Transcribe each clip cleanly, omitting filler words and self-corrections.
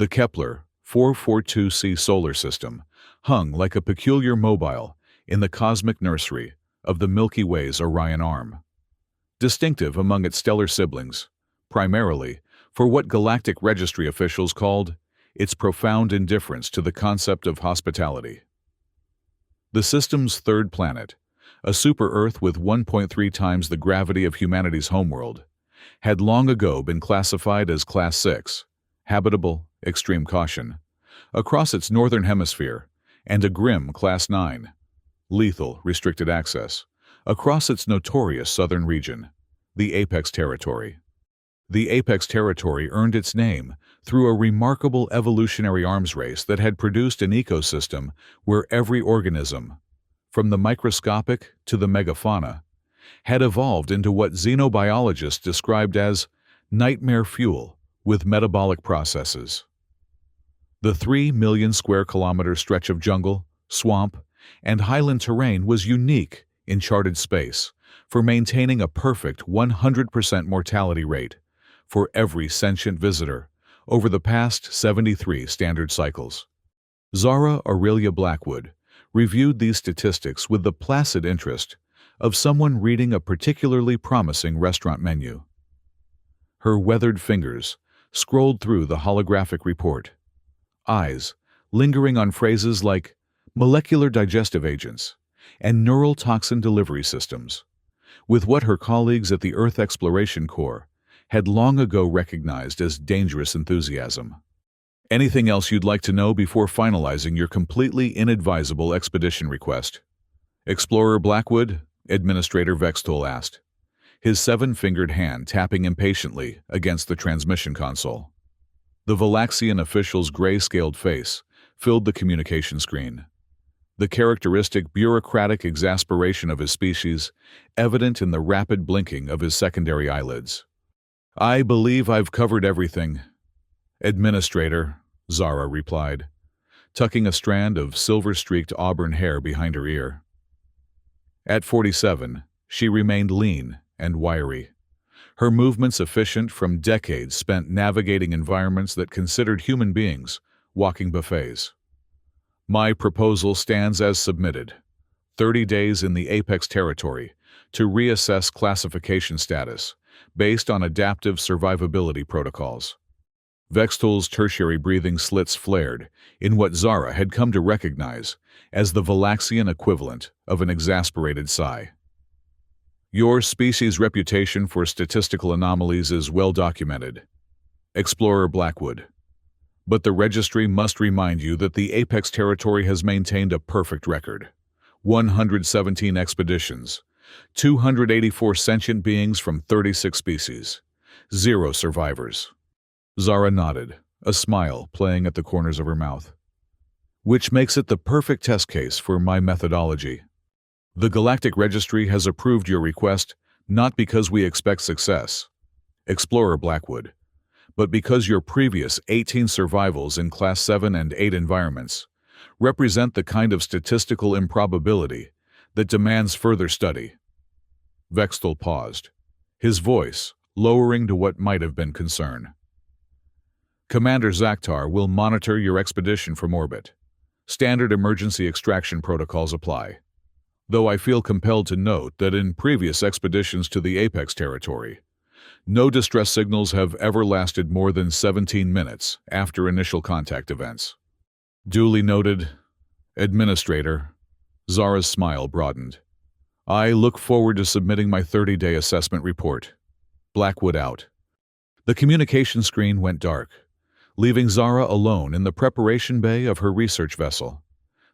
The Kepler 442c solar system hung like a peculiar mobile in the cosmic nursery of the Milky Way's Orion arm. Distinctive among its stellar siblings, primarily for what galactic registry officials called its profound indifference to the concept of hospitality. The system's third planet, a super-Earth with 1.3 times the gravity of humanity's homeworld, had long ago been classified as Class 6, habitable, extreme caution, across its northern hemisphere, and a grim Class 9, lethal, restricted access, across its notorious southern region, the Apex Territory. The Apex Territory earned its name through a remarkable evolutionary arms race that had produced an ecosystem where every organism, from the microscopic to the megafauna, had evolved into what xenobiologists described as nightmare fuel with metabolic processes. The 3 million square kilometer stretch of jungle, swamp, and highland terrain was unique in charted space for maintaining a perfect 100% mortality rate for every sentient visitor over the past 73 standard cycles. Zara Aurelia Blackwood reviewed these statistics with the placid interest of someone reading a particularly promising restaurant menu. Her weathered fingers scrolled through the holographic report, eyes lingering on phrases like molecular digestive agents and neural toxin delivery systems, with what her colleagues at the Earth Exploration Corps had long ago recognized as dangerous enthusiasm. Anything else you'd like to know before finalizing your completely inadvisable expedition request? Explorer Blackwood, Administrator Vextol asked, his 7-fingered hand tapping impatiently against the transmission console. The Valaxian official's gray-scaled face filled the communication screen, the characteristic bureaucratic exasperation of his species evident in the rapid blinking of his secondary eyelids. "I believe I've covered everything, Administrator," Zara replied, tucking a strand of silver-streaked auburn hair behind her ear. At 47, she remained lean and wiry, her movements efficient from decades spent navigating environments that considered human beings walking buffets. "My proposal stands as submitted. 30 days in the Apex Territory to reassess classification status based on adaptive survivability protocols." Vextol's tertiary breathing slits flared in what Zara had come to recognize as the Valaxian equivalent of an exasperated sigh. "Your species' reputation for statistical anomalies is well documented, Explorer Blackwood. But the registry must remind you that the Apex Territory has maintained a perfect record. 117 expeditions, 284 sentient beings from 36 species, 0 survivors." Zara nodded, a smile playing at the corners of her mouth. "Which makes it the perfect test case for my methodology. The Galactic Registry has approved your request not because we expect success, Explorer Blackwood, but because your previous 18 survivals in Class 7 and 8 environments represent the kind of statistical improbability that demands further study." Vextol paused, his voice lowering to what might have been concern. "Commander Zakhtar will monitor your expedition from orbit. Standard emergency extraction protocols apply. Though I feel compelled to note that in previous expeditions to the Apex Territory, no distress signals have ever lasted more than 17 minutes after initial contact events." "Duly noted, Administrator." Zara's smile broadened. "I look forward to submitting my 30-day assessment report." Blackwood out. The communication screen went dark, leaving Zara alone in the preparation bay of her research vessel.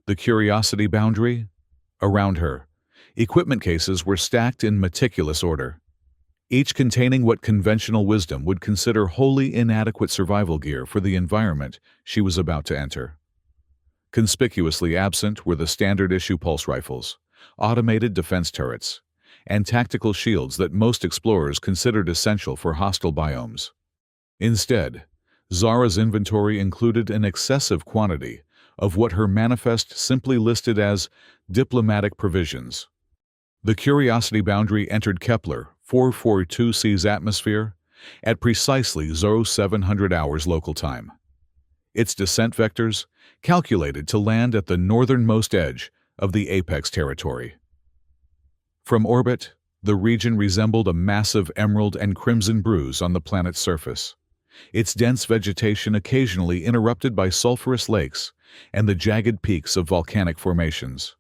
The Curiosity boundary? Around her, equipment cases were stacked in meticulous order, each containing what conventional wisdom would consider wholly inadequate survival gear for the environment she was about to enter. Conspicuously absent were the standard-issue pulse rifles, automated defense turrets, and tactical shields that most explorers considered essential for hostile biomes. Instead, Zara's inventory included an excessive quantity of what her manifest simply listed as diplomatic provisions. The Curiosity boundary entered Kepler 442c's atmosphere at precisely 0700 hours local time. its descent vectors calculated to land at the northernmost edge of the apex territory. From orbit, the region resembled a massive emerald and crimson bruise on the planet's surface, its dense vegetation occasionally interrupted by sulfurous lakes and the jagged peaks of volcanic formations.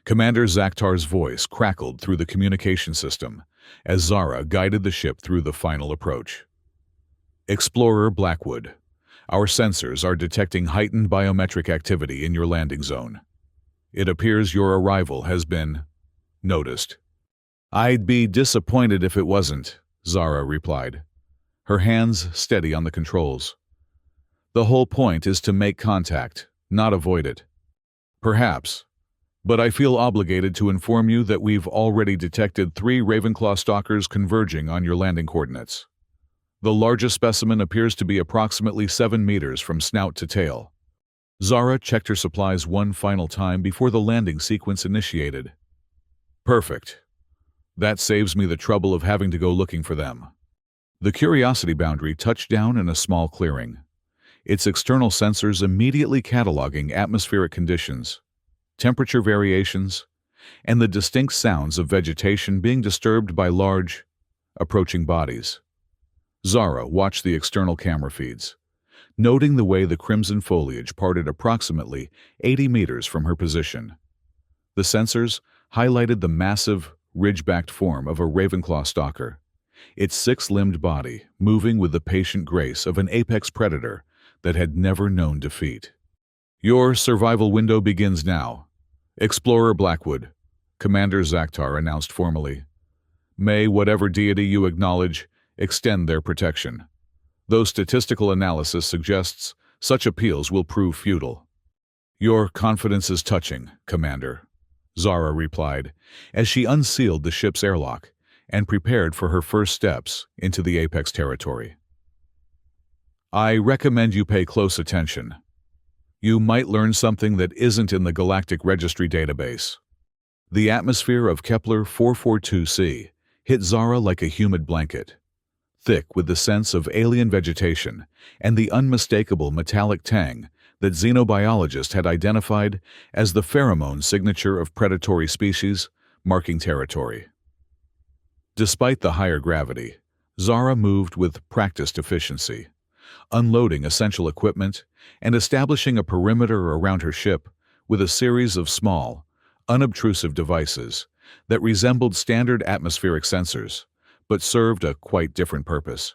Commander Zakhtar's voice crackled through the communication system as Zara guided the ship through the final approach. Explorer Blackwood, our sensors are detecting heightened biometric activity in your landing zone. It appears your arrival has been noticed. I'd be disappointed if it wasn't, Zara replied, her hands steady on the controls. The whole point is to make contact, not avoid it. Perhaps, but I feel obligated to inform you that we've already detected 3 Ravenclaw stalkers converging on your landing coordinates. The largest specimen appears to be approximately 7 meters from snout to tail. Zara checked her supplies one final time before the landing sequence initiated. Perfect. That saves me the trouble of having to go looking for them. The Curiosity boundary touched down in a small clearing, its external sensors immediately cataloging atmospheric conditions, temperature variations, and the distinct sounds of vegetation being disturbed by large, approaching bodies. Zara watched the external camera feeds, noting the way the crimson foliage parted approximately 80 meters from her position. The sensors highlighted the massive, ridge-backed form of a Ravenclaw stalker, its 6-limbed body moving with the patient grace of an apex predator that had never known defeat. Your survival window begins now. Explorer Blackwood, Commander Zakhtar announced formally. May whatever deity you acknowledge extend their protection. Though statistical analysis suggests such appeals will prove futile. Your confidence is touching, Commander, Zara replied as she unsealed the ship's airlock and prepared for her first steps into the apex territory. I recommend you pay close attention. You might learn something that isn't in the Galactic Registry database. The atmosphere of Kepler 442c hit Zara like a humid blanket, thick with the sense of alien vegetation and the unmistakable metallic tang that xenobiologists had identified as the pheromone signature of predatory species marking territory. Despite the higher gravity, Zara moved with practiced efficiency, unloading essential equipment and establishing a perimeter around her ship with a series of small, unobtrusive devices that resembled standard atmospheric sensors, but served a quite different purpose.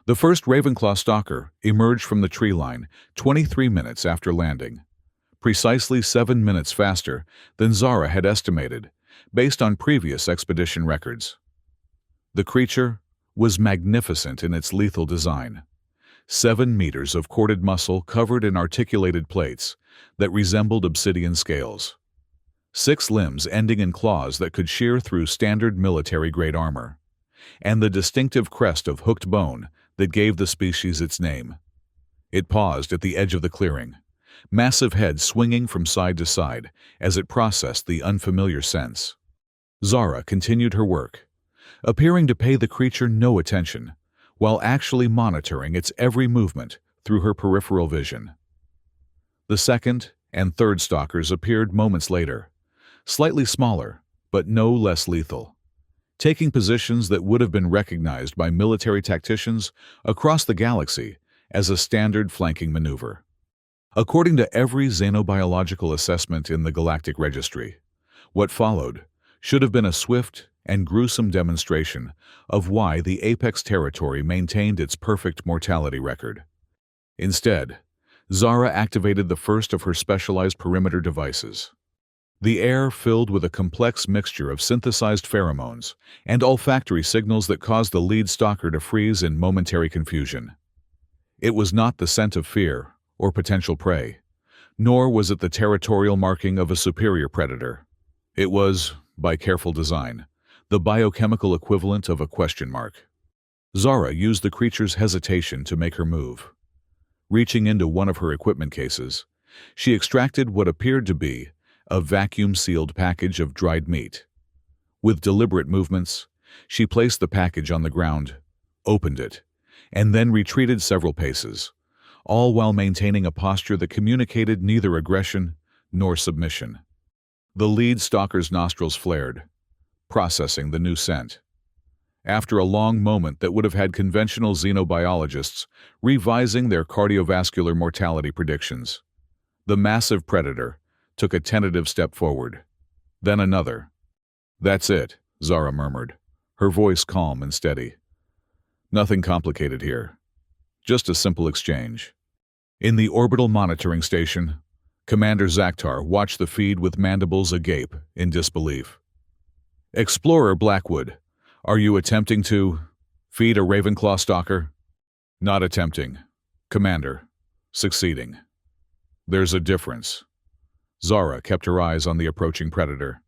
The first Ravenclaw stalker emerged from the tree line 23 minutes after landing, precisely 7 minutes faster than Zara had estimated, based on previous expedition records. The creature was magnificent in its lethal design. 7 meters of corded muscle covered in articulated plates that resembled obsidian scales. 6 limbs ending in claws that could shear through standard military-grade armor, and the distinctive crest of hooked bone that gave the species its name. It paused at the edge of the clearing, massive head swinging from side to side as it processed the unfamiliar sense. Zara continued her work, appearing to pay the creature no attention, while actually monitoring its every movement through her peripheral vision. The second and third stalkers appeared moments later, slightly smaller, but no less lethal, taking positions that would have been recognized by military tacticians across the galaxy as a standard flanking maneuver. According to every xenobiological assessment in the Galactic Registry, what followed should have been a swift and gruesome demonstration of why the apex territory maintained its perfect mortality record. Instead, Zara activated the first of her specialized perimeter devices. The air filled with a complex mixture of synthesized pheromones and olfactory signals that caused the lead stalker to freeze in momentary confusion. It was not the scent of fear or potential prey, nor was it the territorial marking of a superior predator. It was, by careful design, the biochemical equivalent of a question mark. Zara used the creature's hesitation to make her move. Reaching into one of her equipment cases, she extracted what appeared to be a vacuum-sealed package of dried meat. With deliberate movements, she placed the package on the ground, opened it, and then retreated several paces, all while maintaining a posture that communicated neither aggression nor submission. The lead stalker's nostrils flared, processing the new scent. After a long moment that would have had conventional xenobiologists revising their cardiovascular mortality predictions, the massive predator took a tentative step forward, then another. "That's it," Zara murmured, her voice calm and steady. "Nothing complicated here. Just a simple exchange." In the orbital monitoring station, Commander Zakhtar watched the feed with mandibles agape in disbelief. "Explorer Blackwood, are you attempting to feed a Ravenclaw stalker?" "Not attempting, Commander. Succeeding." "There's a difference." Zara kept her eyes on the approaching predator.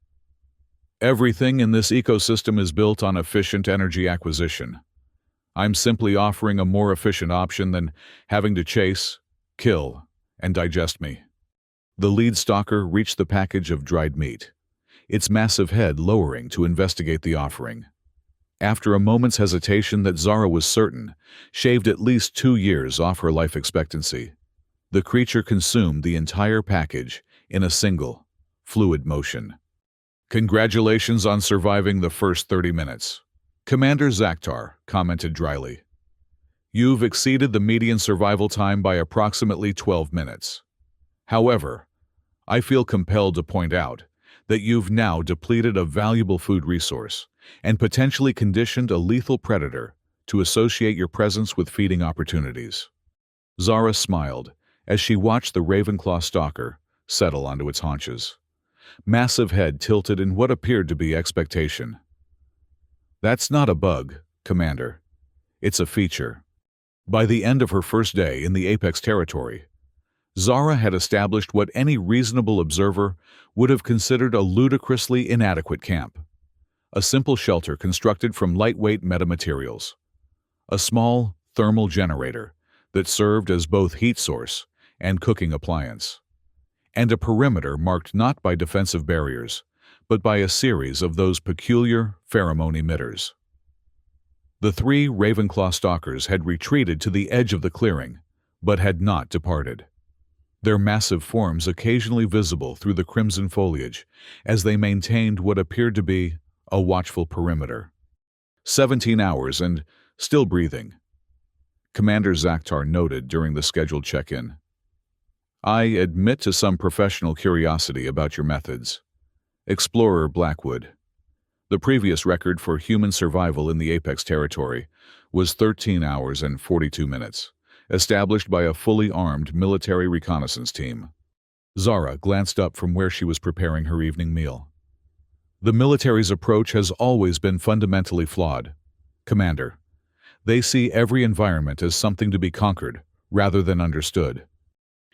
"Everything in this ecosystem is built on efficient energy acquisition. I'm simply offering a more efficient option than having to chase, kill, and digest me." The lead stalker reached the package of dried meat, its massive head lowering to investigate the offering. After a moment's hesitation that Zara was certain shaved at least 2 years off her life expectancy, the creature consumed the entire package in a single, fluid motion. "Congratulations on surviving the first 30 minutes. Commander Zakhtar commented dryly. "You've exceeded the median survival time by approximately 12 minutes. However, I feel compelled to point out that you've now depleted a valuable food resource and potentially conditioned a lethal predator to associate your presence with feeding opportunities." Zara smiled as she watched the Ravenclaw stalker settle onto its haunches, massive head tilted in what appeared to be expectation. "That's not a bug, Commander. It's a feature." By the end of her first day in the Apex territory, Zara had established what any reasonable observer would have considered a ludicrously inadequate camp. A simple shelter constructed from lightweight metamaterials. A small thermal generator that served as both heat source and cooking appliance. And a perimeter marked not by defensive barriers, but by a series of those peculiar pheromone emitters. The 3 Ravenclaw stalkers had retreated to the edge of the clearing, but had not departed, their massive forms occasionally visible through the crimson foliage as they maintained what appeared to be a watchful perimeter. 17 hours and still breathing, Commander Zakhtar noted during the scheduled check-in. "I admit to some professional curiosity about your methods. Explorer Blackwood. The previous record for human survival in the Apex territory was 13 hours and 42 minutes, established by a fully armed military reconnaissance team." Zara glanced up from where she was preparing her evening meal. "The military's approach has always been fundamentally flawed, Commander. They see every environment as something to be conquered, rather than understood."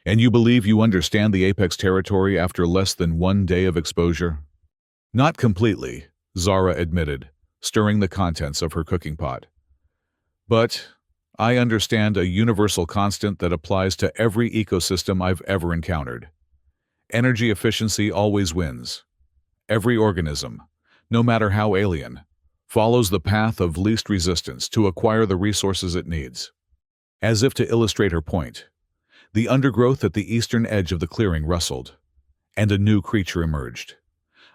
"And you believe you understand the Apex territory after less than 1 day of exposure?" "Not completely," Zara admitted, stirring the contents of her cooking pot. "But I understand a universal constant that applies to every ecosystem I've ever encountered. Energy efficiency always wins. Every organism, no matter how alien, follows the path of least resistance to acquire the resources it needs." As if to illustrate her point, the undergrowth at the eastern edge of the clearing rustled, and a new creature emerged.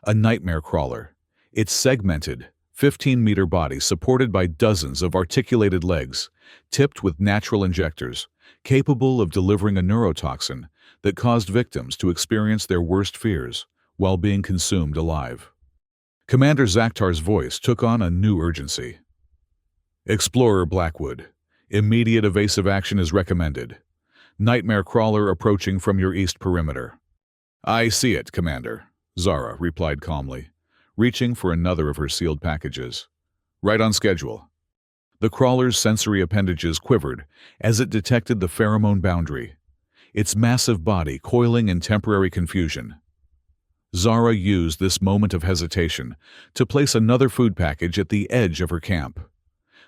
A nightmare crawler, its segmented, 15-meter body supported by dozens of articulated legs, tipped with natural injectors, capable of delivering a neurotoxin that caused victims to experience their worst fears while being consumed alive. Commander Zakhtar's voice took on a new urgency. "Explorer Blackwood, immediate evasive action is recommended. Nightmare crawler approaching from your east perimeter." "I see it, Commander," Zara replied calmly, reaching for another of her sealed packages. "Right on schedule." The crawler's sensory appendages quivered as it detected the pheromone boundary, its massive body coiling in temporary confusion. Zara used this moment of hesitation to place another food package at the edge of her camp.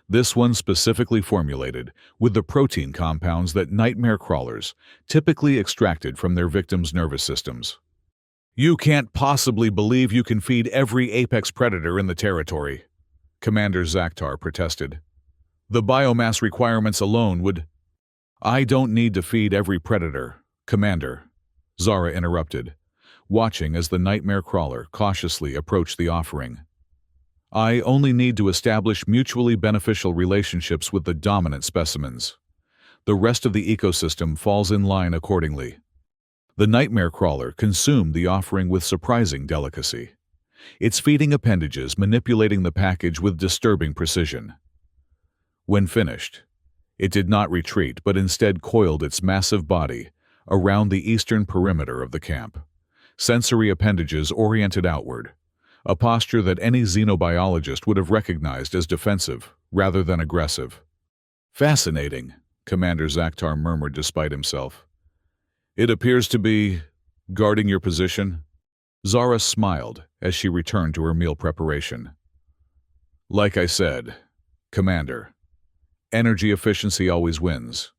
This one specifically formulated with the protein compounds that nightmare crawlers typically extracted from their victims' nervous systems. "You can't possibly believe you can feed every apex predator in the territory," Commander Zakhtar protested. "The biomass requirements alone would..." I don't need to feed every predator, Commander, Zara interrupted, watching as the nightmare crawler cautiously approached the offering. I only need to establish mutually beneficial relationships with the dominant specimens. The rest of the ecosystem falls in line accordingly. The nightmare crawler consumed the offering with surprising delicacy, its feeding appendages manipulating the package with disturbing precision. When finished, it did not retreat but instead coiled its massive body around the eastern perimeter of the camp, sensory appendages oriented outward, a posture that any xenobiologist would have recognized as defensive rather than aggressive. Fascinating, Commander Zakhtar murmured despite himself. It appears to be guarding your position. Zara smiled as she returned to her meal preparation. Like I said, Commander, energy efficiency always wins.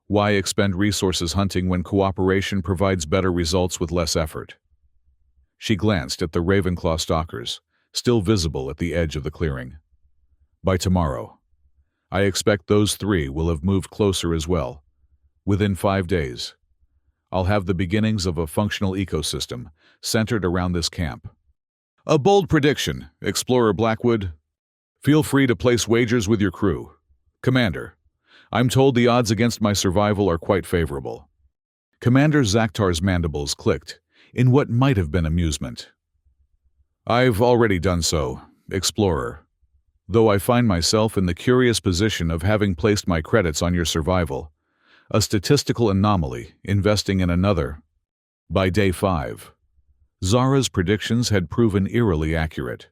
Why expend resources hunting when cooperation provides better results with less effort? She glanced at the Ravenclaw stalkers, still visible at the edge of the clearing. By tomorrow, I expect those 3 will have moved closer as well. Within 5 days, I'll have the beginnings of a functional ecosystem centered around this camp. A bold prediction, Explorer Blackwood. Feel free to place wagers with your crew. Commander, I'm told the odds against my survival are quite favorable. Commander Zakhtar's mandibles clicked in what might have been amusement. I've already done so, Explorer, though I find myself in the curious position of having placed my credits on your survival, a statistical anomaly investing in another. By day 5, Zara's predictions had proven eerily accurate.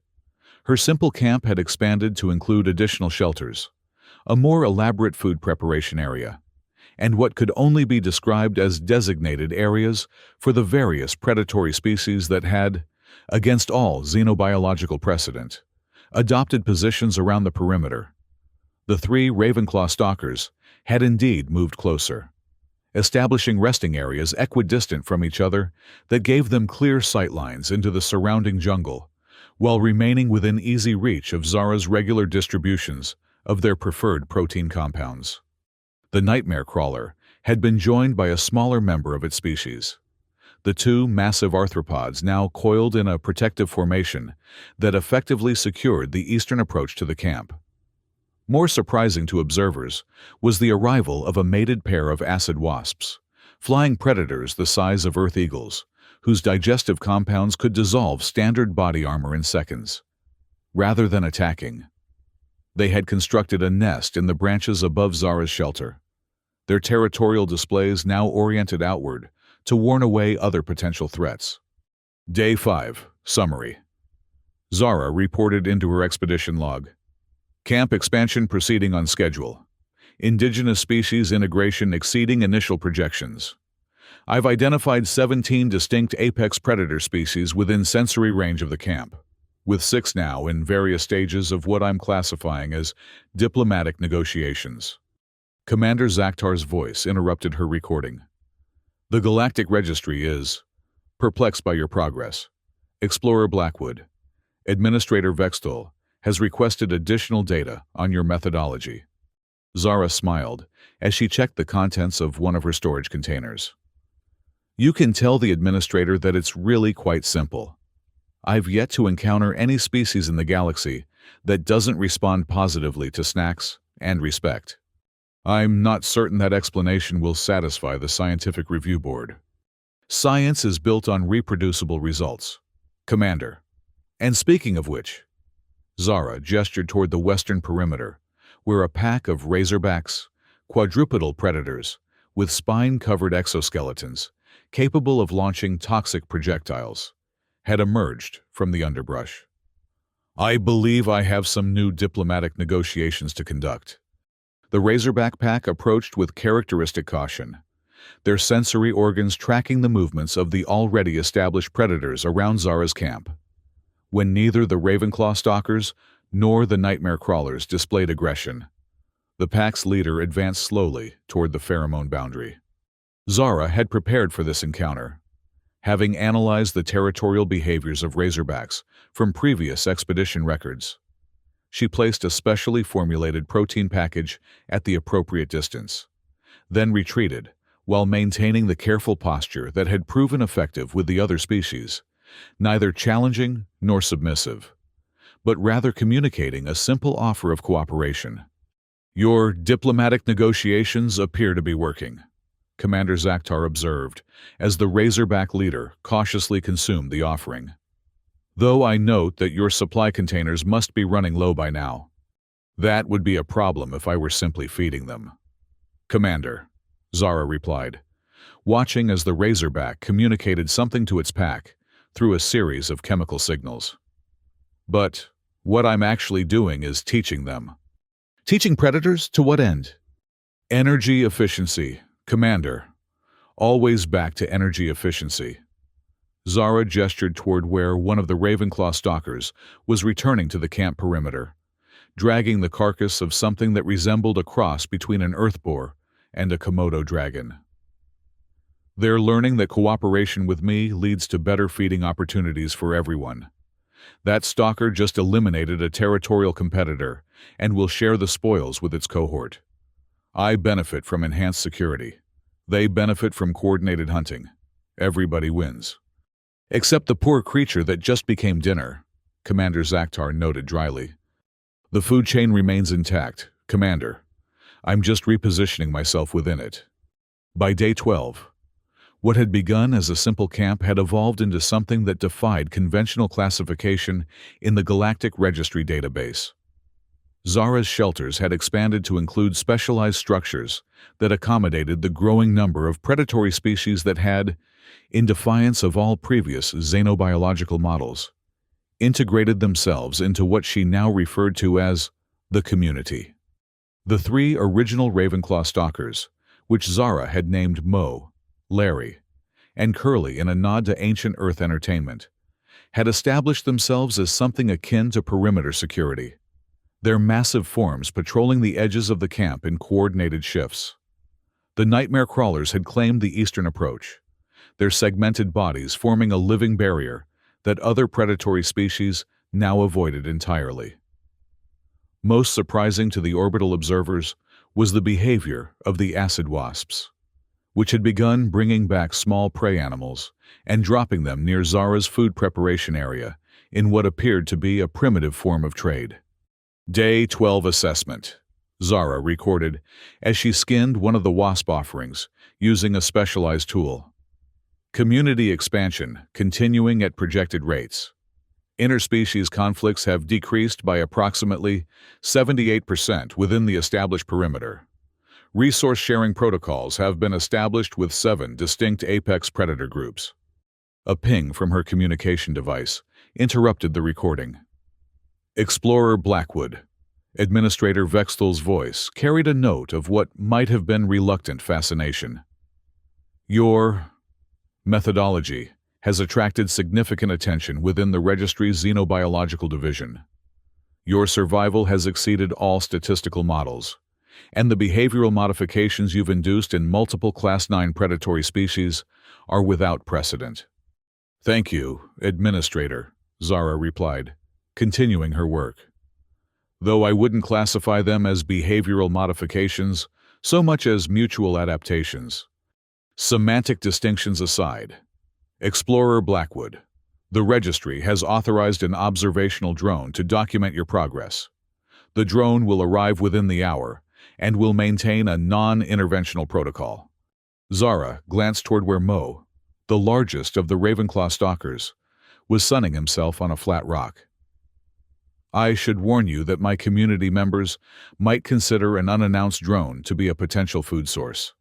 Her simple camp had expanded to include additional shelters, a more elaborate food preparation area, and what could only be described as designated areas for the various predatory species that had, against all xenobiological precedent, adopted positions around the perimeter. The 3 Ravenclaw stalkers had indeed moved closer, establishing resting areas equidistant from each other that gave them clear sightlines into the surrounding jungle, while remaining within easy reach of Zara's regular distributions of their preferred protein compounds. The nightmare crawler had been joined by a smaller member of its species, the 2 massive arthropods now coiled in a protective formation that effectively secured the eastern approach to the camp. More surprising to observers was the arrival of a mated pair of acid wasps, flying predators the size of earth eagles, whose digestive compounds could dissolve standard body armor in seconds. Rather than attacking, they had constructed a nest in the branches above Zara's shelter, their territorial displays now oriented outward to warn away other potential threats. Day 5, Summary. Zara reported into her expedition log. Camp expansion proceeding on schedule. Indigenous species integration exceeding initial projections. I've identified 17 distinct apex predator species within sensory range of the camp, with 6 now in various stages of what I'm classifying as diplomatic negotiations. Commander Zakhtar's voice interrupted her recording. The Galactic Registry is perplexed by your progress. Explorer Blackwood, Administrator Vextol, has requested additional data on your methodology. Zara smiled as she checked the contents of one of her storage containers. You can tell the administrator that it's really quite simple. I've yet to encounter any species in the galaxy that doesn't respond positively to snacks and respect. I'm not certain that explanation will satisfy the Scientific Review Board. Science is built on reproducible results, Commander. And speaking of which, Zara gestured toward the western perimeter, where a pack of razorbacks, quadrupedal predators, with spine-covered exoskeletons, capable of launching toxic projectiles, had emerged from the underbrush. I believe I have some new diplomatic negotiations to conduct. The razorback pack approached with characteristic caution, their sensory organs tracking the movements of the already established predators around Zara's camp. When neither the Ravenclaw stalkers nor the nightmare crawlers displayed aggression, the pack's leader advanced slowly toward the pheromone boundary. Zara had prepared for this encounter, having analyzed the territorial behaviors of razorbacks from previous expedition records. She placed a specially formulated protein package at the appropriate distance, then retreated, while maintaining the careful posture that had proven effective with the other species, neither challenging nor submissive, but rather communicating a simple offer of cooperation. "Your diplomatic negotiations appear to be working," Commander Zakhtar observed, as the Razorback leader cautiously consumed the offering. "Though I note that your supply containers must be running low by now. That would be a problem if I were simply feeding them." "Commander," Zara replied, watching as the Razorback communicated something to its pack through a series of chemical signals. "But what I'm actually doing is teaching them." "Teaching predators? To what end?" "Energy efficiency, Commander. Always back to energy efficiency." Zara gestured toward where one of the Ravenclaw stalkers was returning to the camp perimeter, dragging the carcass of something that resembled a cross between an earth boar and a Komodo dragon. "They're learning that cooperation with me leads to better feeding opportunities for everyone. That stalker just eliminated a territorial competitor and will share the spoils with its cohort. I benefit from enhanced security. They benefit from coordinated hunting. Everybody wins. Except the poor creature that just became dinner," Commander Zakhtar noted dryly. "The food chain remains intact, Commander. I'm just repositioning myself within it." By day 12, what had begun as a simple camp had evolved into something that defied conventional classification in the Galactic Registry database. Zara's shelters had expanded to include specialized structures that accommodated the growing number of predatory species that had, in defiance of all previous xenobiological models, integrated themselves into what she now referred to as the community. The three original Ravenclaw stalkers, which Zara had named Mo, Larry, and Curly in a nod to ancient Earth entertainment, had established themselves as something akin to perimeter security, their massive forms patrolling the edges of the camp in coordinated shifts. The nightmare crawlers had claimed the eastern approach, their segmented bodies forming a living barrier that other predatory species now avoided entirely. Most surprising to the orbital observers was the behavior of the acid wasps, which had begun bringing back small prey animals and dropping them near Zara's food preparation area in what appeared to be a primitive form of trade. Day 12 assessment, Zara recorded as she skinned one of the wasp offerings using a specialized tool. Community expansion continuing at projected rates. Interspecies conflicts have decreased by approximately 78% within the established perimeter. Resource-sharing protocols have been established with 7 distinct apex predator groups. A ping from her communication device interrupted the recording. Explorer Blackwood. Administrator Vextel's voice carried a note of what might have been reluctant fascination. "Your methodology has attracted significant attention within the Registry's Xenobiological Division. Your survival has exceeded all statistical models, and the behavioral modifications you've induced in multiple Class 9 predatory species are without precedent." "Thank you, Administrator," Zara replied, continuing her work. "Though I wouldn't classify them as behavioral modifications so much as mutual adaptations. Semantic distinctions aside, Explorer Blackwood, the Registry has authorized an observational drone to document your progress. The drone will arrive within the hour and will maintain a non-interventional protocol." Zara glanced toward where Mo, the largest of the Ravenclaw stalkers, was sunning himself on a flat rock. "I should warn you that my community members might consider an unannounced drone to be a potential food source.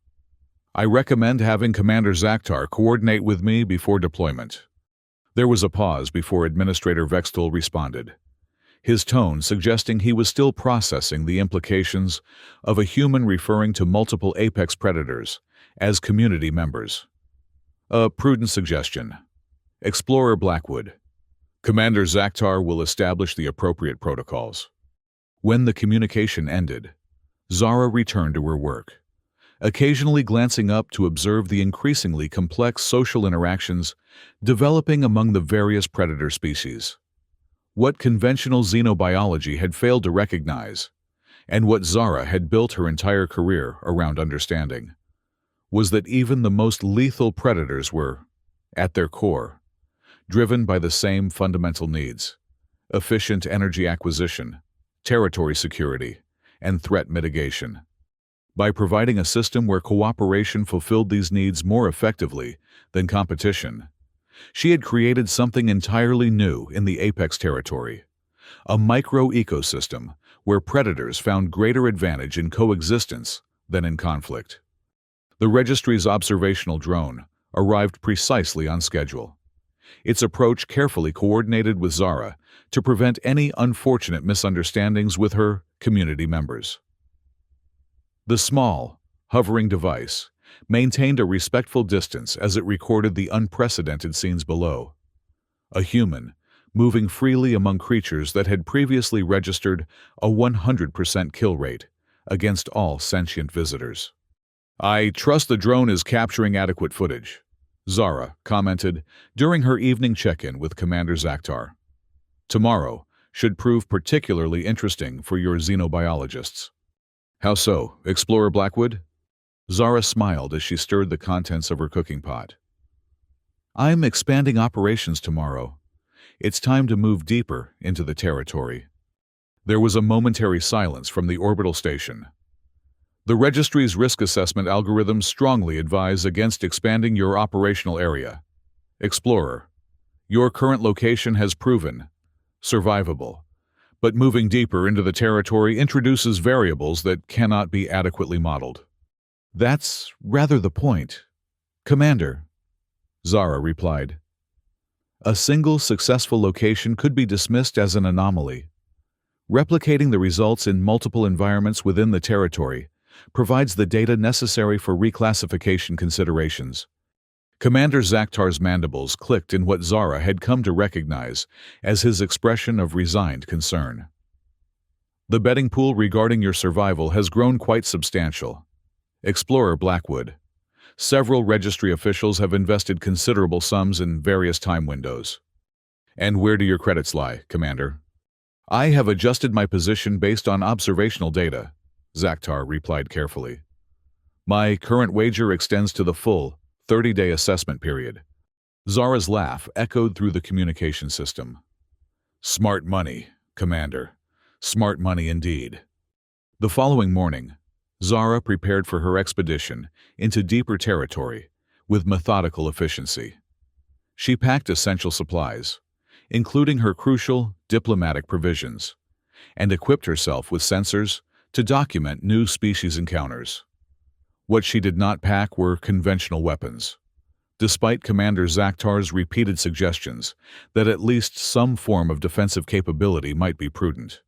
I recommend having Commander Zakhtar coordinate with me before deployment." There was a pause before Administrator Vextel responded, his tone suggesting he was still processing the implications of a human referring to multiple apex predators as community members. "A prudent suggestion. Explorer Blackwood. Commander Zakhtar will establish the appropriate protocols." When the communication ended, Zara returned to her work, occasionally glancing up to observe the increasingly complex social interactions developing among the various predator species. What conventional xenobiology had failed to recognize, and what Zara had built her entire career around understanding, was that even the most lethal predators were, at their core, driven by the same fundamental needs: efficient energy acquisition, territory security, and threat mitigation. By providing a system where cooperation fulfilled these needs more effectively than competition, she had created something entirely new in the apex territory: a micro-ecosystem where predators found greater advantage in coexistence than in conflict. The Registry's observational drone arrived precisely on schedule, its approach carefully coordinated with Zara to prevent any unfortunate misunderstandings with her community members. The small, hovering device maintained a respectful distance as it recorded the unprecedented scenes below. A human, moving freely among creatures that had previously registered a 100% kill rate against all sentient visitors. "I trust the drone is capturing adequate footage," Zara commented during her evening check-in with Commander Zakhtar. "Tomorrow should prove particularly interesting for your xenobiologists." "How so, Explorer Blackwood?" Zara smiled as she stirred the contents of her cooking pot. "I'm expanding operations tomorrow. It's time to move deeper into the territory." There was a momentary silence from the orbital station. "The Registry's risk assessment algorithms strongly advise against expanding your operational area. Explorer, your current location has proven survivable, but moving deeper into the territory introduces variables that cannot be adequately modeled." "That's rather the point, Commander," Zara replied. "A single successful location could be dismissed as an anomaly. Replicating the results in multiple environments within the territory provides the data necessary for reclassification considerations." Commander Zakhtar's mandibles clicked in what Zara had come to recognize as his expression of resigned concern. "The betting pool regarding your survival has grown quite substantial, Explorer Blackwood. Several Registry officials have invested considerable sums in various time windows." "And where do your credits lie, Commander?" "I have adjusted my position based on observational data," Zakhtar replied carefully. "My current wager extends to the full 30-day assessment period." Zara's laugh echoed through the communication system. "Smart money, Commander. Smart money indeed." The following morning, Zara prepared for her expedition into deeper territory with methodical efficiency. She packed essential supplies, including her crucial diplomatic provisions, and equipped herself with sensors to document new species encounters. What she did not pack were conventional weapons, despite Commander Zakhtar's repeated suggestions that at least some form of defensive capability might be prudent.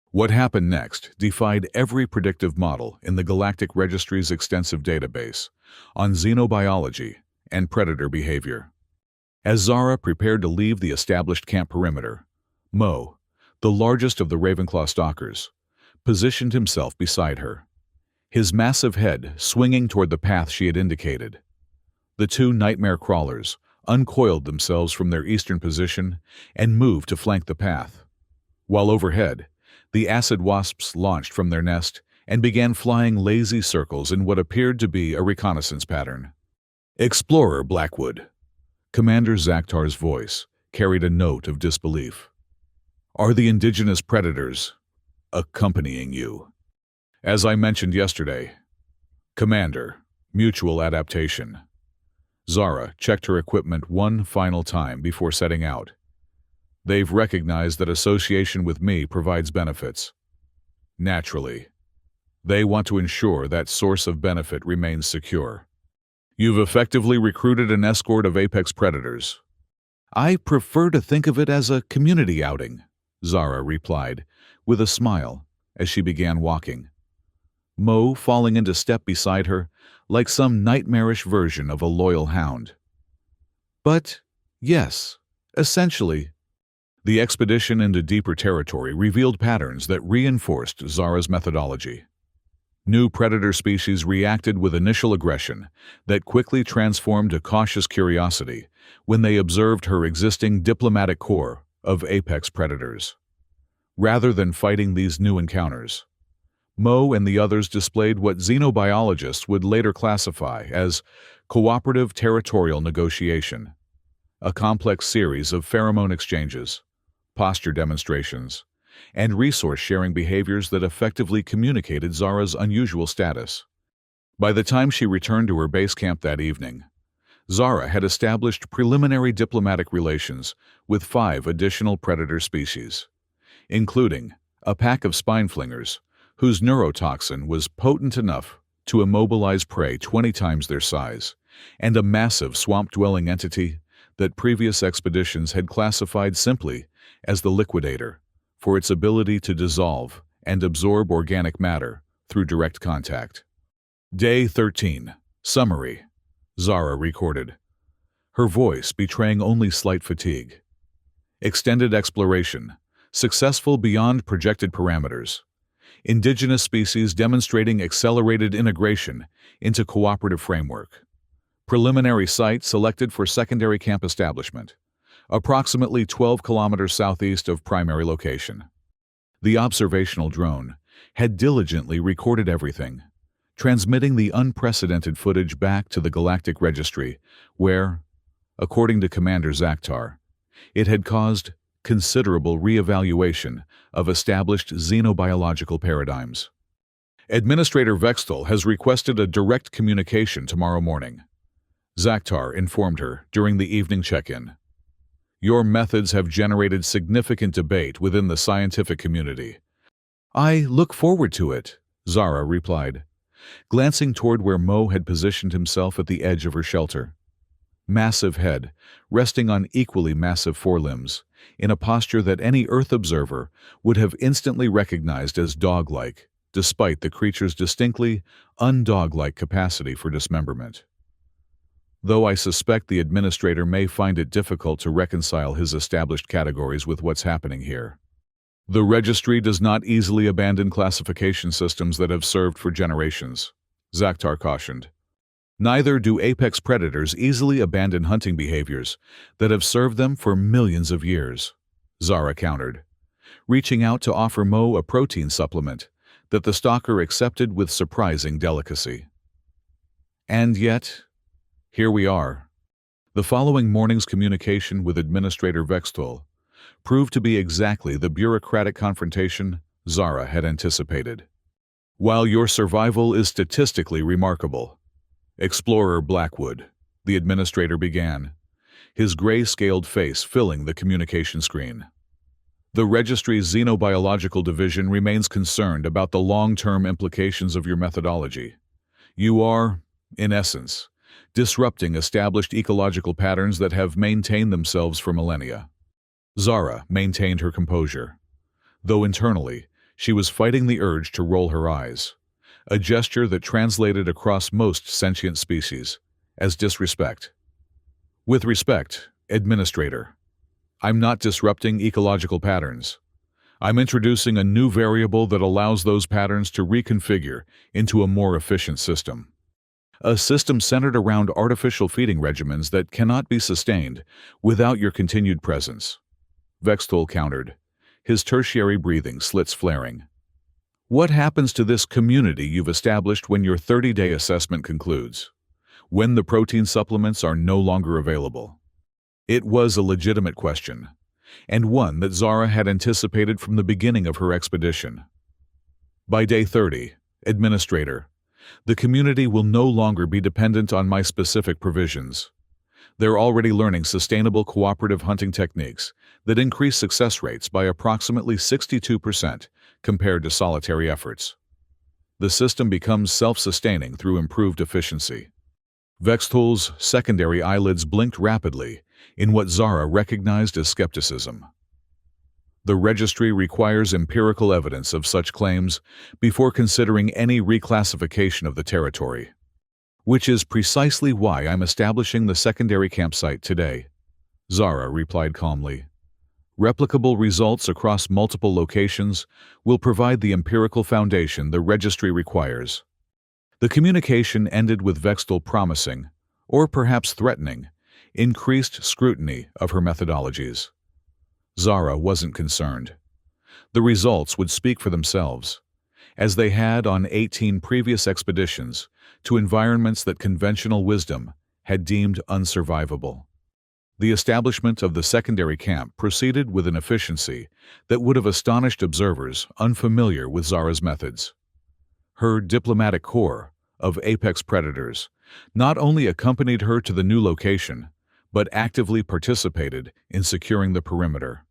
What happened next defied every predictive model in the Galactic Registry's extensive database on xenobiology and predator behavior. As Zara prepared to leave the established camp perimeter, Mo, the largest of the Ravenclaw stalkers, positioned himself beside her, his massive head swinging toward the path she had indicated. The two nightmare crawlers uncoiled themselves from their eastern position and moved to flank the path, while overhead, the acid wasps launched from their nest and began flying lazy circles in what appeared to be a reconnaissance pattern. "Explorer Blackwood," Commander Zakhtar's voice carried a note of disbelief. "Are the indigenous predators accompanying you?" "As I mentioned yesterday, Commander, mutual adaptation." Zara checked her equipment one final time before setting out. "They've recognized that association with me provides benefits. Naturally, they want to ensure that source of benefit remains secure. You've effectively recruited an escort of apex predators." "I prefer to think of it as a community outing," Zara replied, with a smile, as she began walking, Mo falling into step beside her like some nightmarish version of a loyal hound. "But, yes, essentially." The expedition into deeper territory revealed patterns that reinforced Zara's methodology. New predator species reacted with initial aggression that quickly transformed to cautious curiosity when they observed her existing diplomatic corps of apex predators. Rather than fighting these new encounters, Mo and the others displayed what xenobiologists would later classify as cooperative territorial negotiation, a complex series of pheromone exchanges, posture demonstrations, and resource-sharing behaviors that effectively communicated Zara's unusual status. By the time she returned to her base camp that evening, Zara had established preliminary diplomatic relations with 5 additional predator species, including a pack of spine-flingers whose neurotoxin was potent enough to immobilize prey 20 times their size, and a massive swamp-dwelling entity that previous expeditions had classified simply as the liquidator for its ability to dissolve and absorb organic matter through direct contact. Day 13. Summary. Zara recorded, her voice betraying only slight fatigue. Extended exploration, successful beyond projected parameters. Indigenous species demonstrating accelerated integration into cooperative framework. Preliminary site selected for secondary camp establishment, approximately 12 kilometers southeast of primary location. The observational drone had diligently recorded everything, transmitting the unprecedented footage back to the Galactic Registry, where, according to Commander Zakhtar, it had caused considerable re-evaluation of established xenobiological paradigms. Administrator Vextel has requested a direct communication tomorrow morning, Zakhtar informed her during the evening check-in. Your methods have generated significant debate within the scientific community. I look forward to it, Zara replied, glancing toward where Mo had positioned himself at the edge of her shelter. Massive head, resting on equally massive forelimbs, in a posture that any Earth observer would have instantly recognized as dog-like, despite the creature's distinctly undog-like capacity for dismemberment. Though I suspect the administrator may find it difficult to reconcile his established categories with what's happening here. The registry does not easily abandon classification systems that have served for generations, Zakhtar cautioned. Neither do apex predators easily abandon hunting behaviors that have served them for millions of years, Zara countered, reaching out to offer Mo a protein supplement that the stalker accepted with surprising delicacy. And yet, here we are. The following morning's communication with Administrator Vextel proved to be exactly the bureaucratic confrontation Zara had anticipated. While your survival is statistically remarkable, Explorer Blackwood, the administrator began, his gray-scaled face filling the communication screen. The Registry's Xenobiological Division remains concerned about the long-term implications of your methodology. You are, in essence, disrupting established ecological patterns that have maintained themselves for millennia. Zara maintained her composure, though internally she was fighting the urge to roll her eyes, a gesture that translated across most sentient species as disrespect. With respect, Administrator, I'm not disrupting ecological patterns. I'm introducing a new variable that allows those patterns to reconfigure into a more efficient system. A system centered around artificial feeding regimens that cannot be sustained without your continued presence. Vextel countered, his tertiary breathing slits flaring. What happens to this community you've established when your 30-day assessment concludes? When the protein supplements are no longer available? It was a legitimate question, and one that Zara had anticipated from the beginning of her expedition. By day 30, Administrator, the community will no longer be dependent on my specific provisions. They're already learning sustainable cooperative hunting techniques that increase success rates by approximately 62% compared to solitary efforts. The system becomes self-sustaining through improved efficiency. Vextel's secondary eyelids blinked rapidly in what Zara recognized as skepticism. The registry requires empirical evidence of such claims before considering any reclassification of the territory, which is precisely why I'm establishing the secondary campsite today, Zara replied calmly. Replicable results across multiple locations will provide the empirical foundation the registry requires. The communication ended with Vextel promising, or perhaps threatening, increased scrutiny of her methodologies. Zara wasn't concerned. The results would speak for themselves, as they had on 18 previous expeditions to environments that conventional wisdom had deemed unsurvivable. The establishment of the secondary camp proceeded with an efficiency that would have astonished observers unfamiliar with Zara's methods. Her diplomatic corps of apex predators not only accompanied her to the new location, but actively participated in securing the perimeter,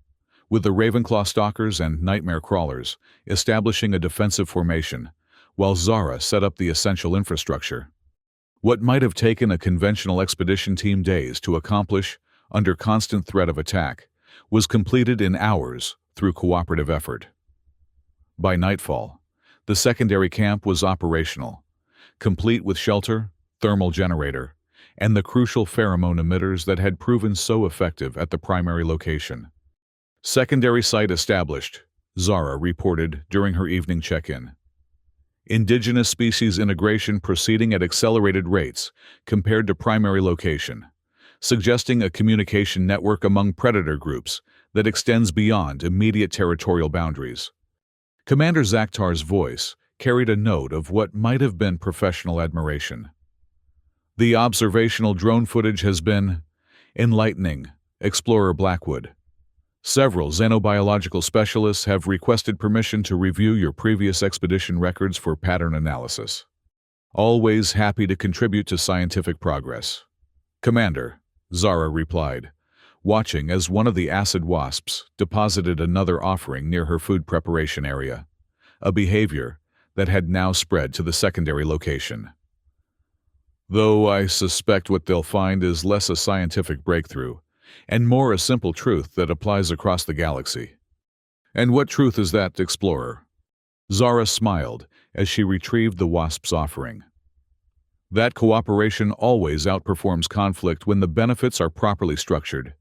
with the Ravenclaw stalkers and nightmare crawlers establishing a defensive formation, while Zara set up the essential infrastructure. What might have taken a conventional expedition team days to accomplish under constant threat of attack was completed in hours through cooperative effort. By nightfall, the secondary camp was operational, complete with shelter, thermal generator, and the crucial pheromone emitters that had proven so effective at the primary location. Secondary site established, Zara reported during her evening check-in. Indigenous species integration proceeding at accelerated rates compared to primary location, suggesting a communication network among predator groups that extends beyond immediate territorial boundaries. Commander Zakhtar's voice carried a note of what might have been professional admiration. The observational drone footage has been enlightening, Explorer Blackwood. Several xenobiological specialists have requested permission to review your previous expedition records for pattern analysis. Always happy to contribute to scientific progress. Commander, Zara replied, watching as one of the acid wasps deposited another offering near her food preparation area, a behavior that had now spread to the secondary location. Though I suspect what they'll find is less a scientific breakthrough and more a simple truth that applies across the galaxy. And what truth is that, Explorer? Zara smiled as she retrieved the wasp's offering. That cooperation always outperforms conflict when the benefits are properly structured.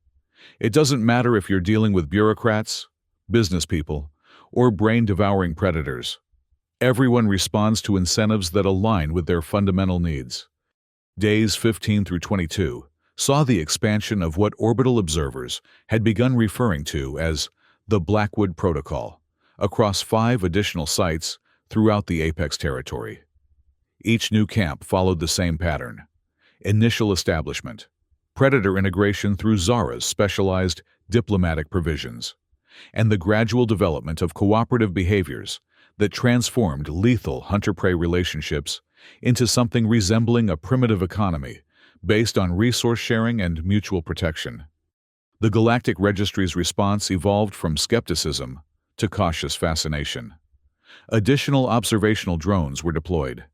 It doesn't matter if you're dealing with bureaucrats, business people, or brain-devouring predators. Everyone responds to incentives that align with their fundamental needs. Days 15 through 22 saw the expansion of what orbital observers had begun referring to as the Blackwood Protocol across 5 additional sites throughout the Apex territory. Each new camp followed the same pattern: initial establishment, predator integration through Zara's specialized diplomatic provisions, and the gradual development of cooperative behaviors that transformed lethal hunter-prey relationships into something resembling a primitive economy based on resource sharing and mutual protection. The Galactic Registry's response evolved from skepticism to cautious fascination. Additional observational drones were deployed,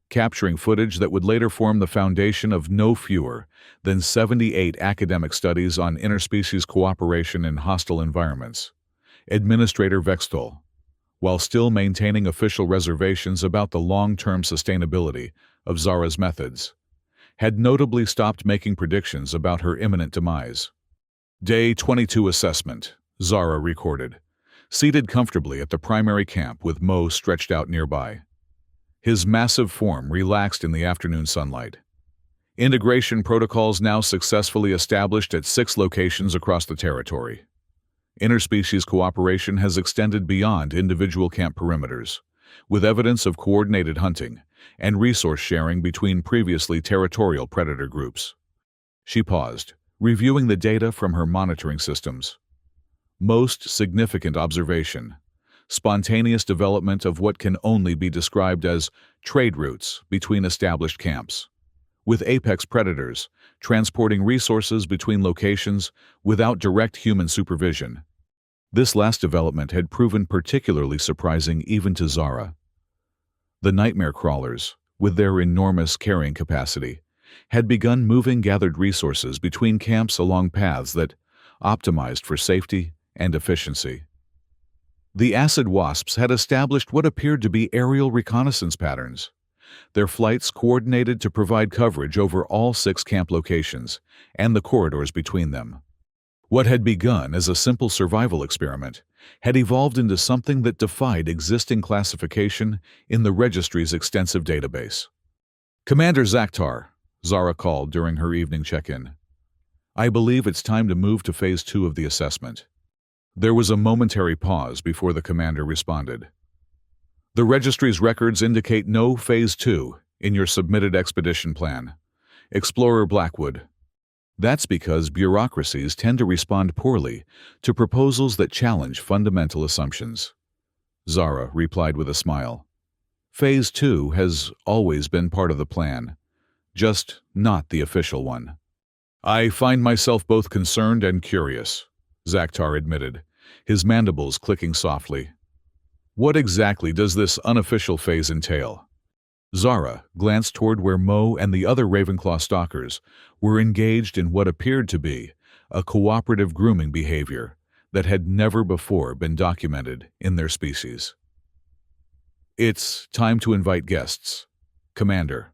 capturing footage that would later form the foundation of no fewer than 78 academic studies on interspecies cooperation in hostile environments. Administrator Vextol, while still maintaining official reservations about the long-term sustainability of Zara's methods, had notably stopped making predictions about her imminent demise. Day 22 assessment, Zara recorded, seated comfortably at the primary camp with Mo stretched out nearby. His massive form relaxed in the afternoon sunlight. Integration protocols now successfully established at 6 locations across the territory. Interspecies cooperation has extended beyond individual camp perimeters, with evidence of coordinated hunting and resource sharing between previously territorial predator groups. She paused, reviewing the data from her monitoring systems. Most significant observation: spontaneous development of what can only be described as trade routes between established camps, with apex predators transporting resources between locations without direct human supervision. This last development had proven particularly surprising even to Zara. The nightmare crawlers, with their enormous carrying capacity, had begun moving gathered resources between camps along paths that optimized for safety and efficiency. The acid wasps had established what appeared to be aerial reconnaissance patterns, their flights coordinated to provide coverage over all 6 camp locations and the corridors between them. What had begun as a simple survival experiment had evolved into something that defied existing classification in the registry's extensive database. "Commander Zakhtar," Zara called during her evening check-in. "I believe it's time to move to Phase 2 of the assessment." There was a momentary pause before the commander responded. The registry's records indicate no Phase 2 in your submitted expedition plan. Explorer Blackwood. That's because bureaucracies tend to respond poorly to proposals that challenge fundamental assumptions. Zara replied with a smile. Phase 2 has always been part of the plan, just not the official one. I find myself both concerned and curious, Zakhtar admitted, his mandibles clicking softly. What exactly does this unofficial phase entail? Zara glanced toward where Mo and the other Ravenclaw stalkers were engaged in what appeared to be a cooperative grooming behavior that had never before been documented in their species. It's time to invite guests. Commander,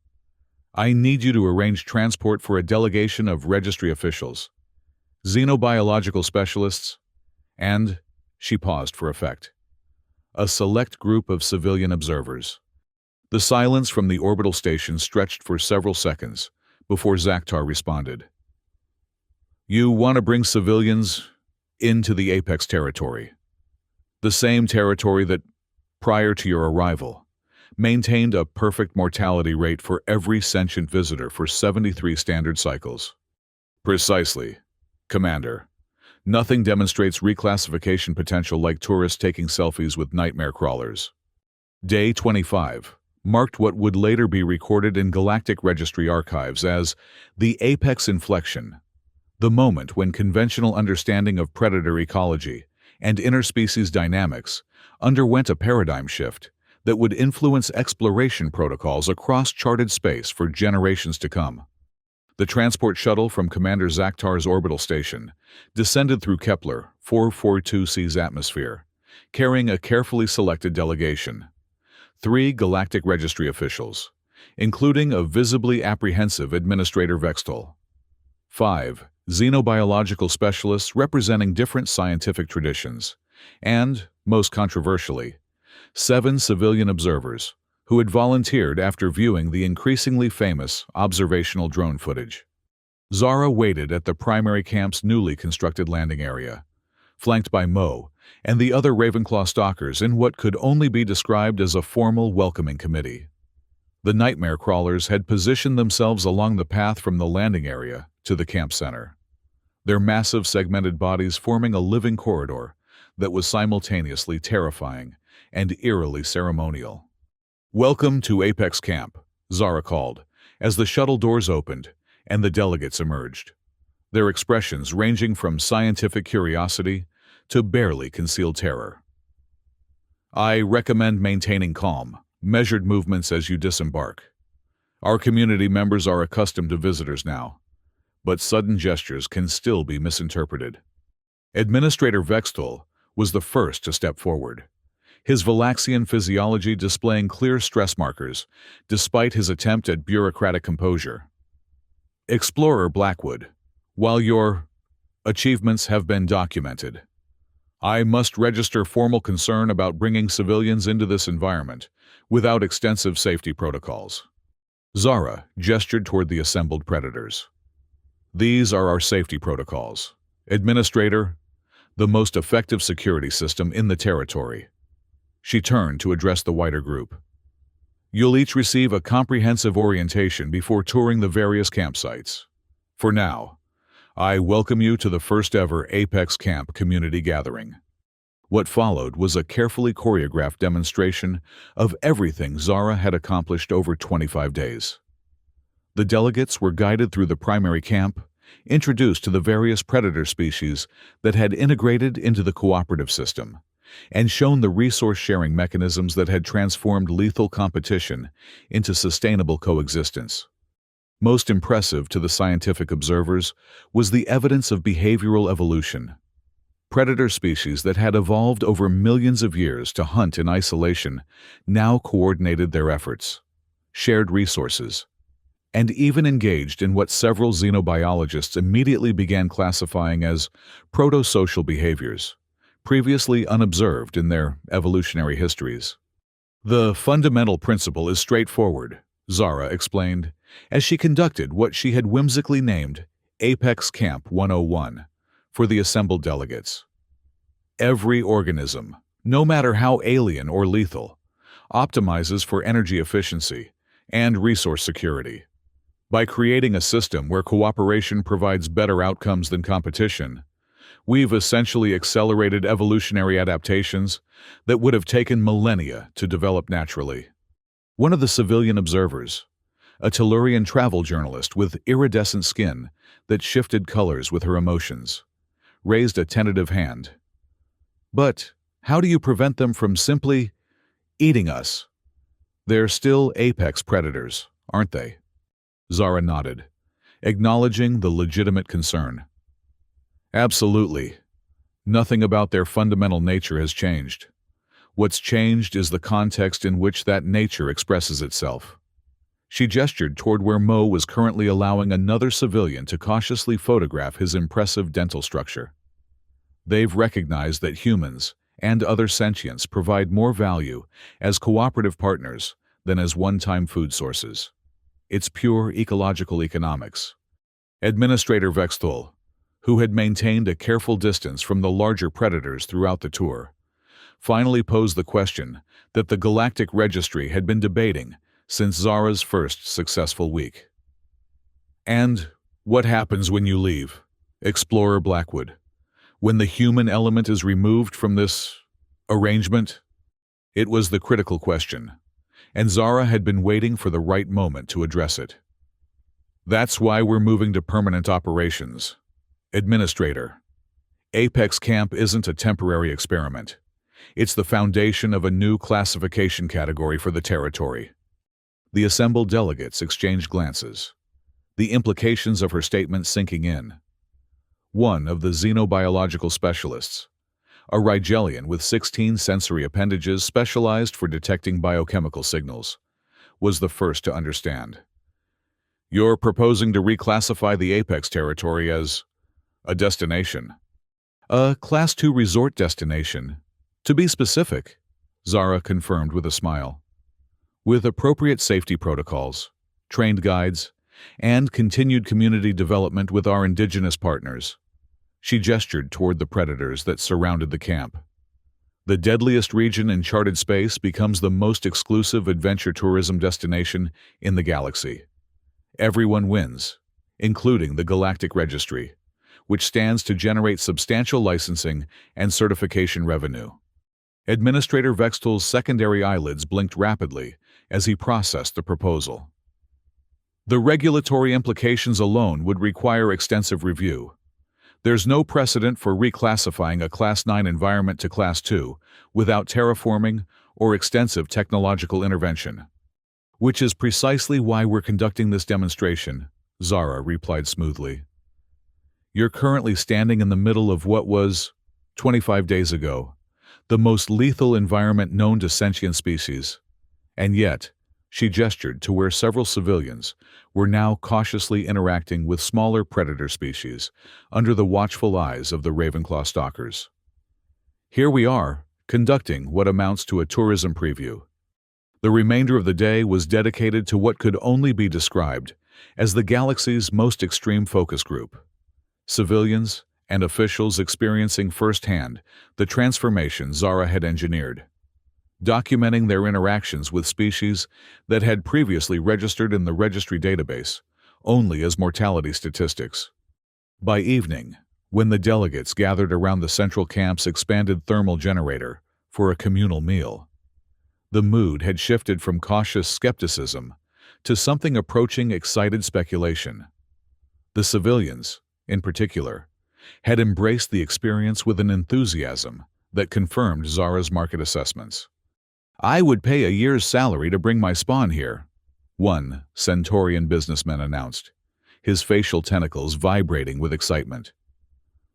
I need you to arrange transport for a delegation of registry officials, xenobiological specialists, and, she paused for effect, a select group of civilian observers. The silence from the orbital station stretched for several seconds before Zakhtar responded. You want to bring civilians into the Apex territory, the same territory that, prior to your arrival, maintained a perfect mortality rate for every sentient visitor for 73 standard cycles. Precisely, Commander. Nothing demonstrates reclassification potential like tourists taking selfies with nightmare crawlers. Day 25 marked what would later be recorded in Galactic Registry archives as the apex inflection, the moment when conventional understanding of predator ecology and interspecies dynamics underwent a paradigm shift that would influence exploration protocols across charted space for generations to come. The transport shuttle from Commander Zakhtar's orbital station descended through Kepler 442c's atmosphere, carrying a carefully selected delegation. 3 Galactic Registry officials, including a visibly apprehensive Administrator Vextol. 5 xenobiological specialists representing different scientific traditions, and, most controversially, 7 civilian observers who had volunteered after viewing the increasingly famous observational drone footage. Zara waited at the primary camp's newly constructed landing area, flanked by Mo and the other Ravenclaw stalkers in what could only be described as a formal welcoming committee. The nightmare crawlers had positioned themselves along the path from the landing area to the camp center, their massive segmented bodies forming a living corridor that was simultaneously terrifying and eerily ceremonial. Welcome to Apex Camp, Zara called, as the shuttle doors opened and the delegates emerged, their expressions ranging from scientific curiosity to barely concealed terror. I recommend maintaining calm, measured movements as you disembark. Our community members are accustomed to visitors now, but sudden gestures can still be misinterpreted. Administrator Vextol was the first to step forward, his Valaxian physiology displaying clear stress markers despite his attempt at bureaucratic composure. Explorer Blackwood, while your achievements have been documented, I must register formal concern about bringing civilians into this environment without extensive safety protocols. Zara gestured toward the assembled predators. These are our safety protocols. Administrator, the most effective security system in the territory. She turned to address the wider group. You'll each receive a comprehensive orientation before touring the various campsites. For now, I welcome you to the first-ever Apex Camp community gathering. What followed was a carefully choreographed demonstration of everything Zara had accomplished over 25 days. The delegates were guided through the primary camp, introduced to the various predator species that had integrated into the cooperative system, and shown the resource-sharing mechanisms that had transformed lethal competition into sustainable coexistence. Most impressive to the scientific observers was the evidence of behavioral evolution. Predator species that had evolved over millions of years to hunt in isolation now coordinated their efforts, shared resources, and even engaged in what several xenobiologists immediately began classifying as proto-social behaviors, previously unobserved in their evolutionary histories. The fundamental principle is straightforward, Zara explained, as she conducted what she had whimsically named Apex Camp 101 for the assembled delegates. Every organism, no matter how alien or lethal, optimizes for energy efficiency and resource security. By creating a system where cooperation provides better outcomes than competition, we've essentially accelerated evolutionary adaptations that would have taken millennia to develop naturally. One of the civilian observers, a Tellurian travel journalist with iridescent skin that shifted colors with her emotions, raised a tentative hand. But how do you prevent them from simply eating us? They're still apex predators, aren't they? Zara nodded, acknowledging the legitimate concern. Absolutely. Nothing about their fundamental nature has changed. What's changed is the context in which that nature expresses itself. She gestured toward where Mo was currently allowing another civilian to cautiously photograph his impressive dental structure. They've recognized that humans and other sentients provide more value as cooperative partners than as one-time food sources. It's pure ecological economics. Administrator Vexthul, who had maintained a careful distance from the larger predators throughout the tour, finally posed the question that the Galactic Registry had been debating since Zara's first successful week. And what happens when you leave, Explorer Blackwood? When the human element is removed from this arrangement? It was the critical question, and Zara had been waiting for the right moment to address it. That's why we're moving to permanent operations. Administrator, Apex Camp isn't a temporary experiment. It's the foundation of a new classification category for the territory. The assembled delegates exchanged glances, the implications of her statement sinking in. One of the xenobiological specialists, a Rigelian with 16 sensory appendages specialized for detecting biochemical signals, was the first to understand. You're proposing to reclassify the Apex territory as a destination. A Class 2 resort destination, to be specific, Zara confirmed with a smile. With appropriate safety protocols, trained guides, and continued community development with our indigenous partners. She gestured toward the predators that surrounded the camp. The deadliest region in charted space becomes the most exclusive adventure tourism destination in the galaxy. Everyone wins, including the Galactic Registry, which stands to generate substantial licensing and certification revenue. Administrator Vextel's secondary eyelids blinked rapidly as he processed the proposal. The regulatory implications alone would require extensive review. There's no precedent for reclassifying a Class 9 environment to Class 2 without terraforming or extensive technological intervention. Which is precisely why we're conducting this demonstration, Zara replied smoothly. You're currently standing in the middle of what was, 25 days ago, the most lethal environment known to sentient species. And yet, she gestured to where several civilians were now cautiously interacting with smaller predator species under the watchful eyes of the Ravenclaw stalkers. Here we are, conducting what amounts to a tourism preview. The remainder of the day was dedicated to what could only be described as the galaxy's most extreme focus group. Civilians and officials experiencing firsthand the transformation Zara had engineered, documenting their interactions with species that had previously registered in the registry database only as mortality statistics. By evening, when the delegates gathered around the central camp's expanded thermal generator for a communal meal, the mood had shifted from cautious skepticism to something approaching excited speculation. The civilians, in particular, had embraced the experience with an enthusiasm that confirmed Zara's market assessments. I would pay a year's salary to bring my spawn here, one Centaurian businessman announced, his facial tentacles vibrating with excitement.